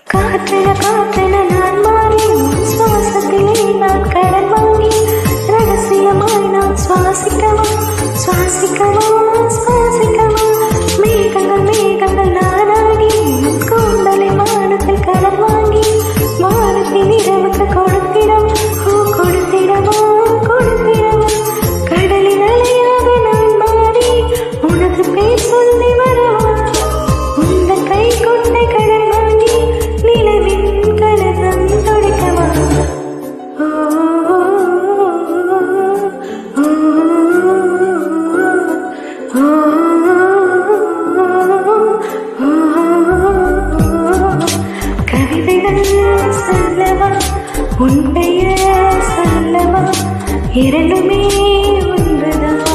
காற்றென காற்றென நான் மாறி சுவாசத்திலே நான் கடன் வாங்கி ரகசியமாய் நான் சுவாசிக்கவா சுவாசிக்கவா சுவாசிக்கவா மேகங்கள் மேகங்கள் நானாகி கூந்தலை வானத்தில் கடன் வாங்கி வானத்தின் இரவுக்கு கொடுத்திடம் கொடுத்திடவா கொடுத்திடவா கடலின் அலையாக நான் மாறி உனது பேர் சொல்லி வரவா உந்த கை கொண்டை கடன் வாங்கி நிலவின் கலதம் தொடைக்கவா கவிதைகள் சொல்லவா உன் பெயர் சொல்லவா இரண்டுமே ஒன்றுதான்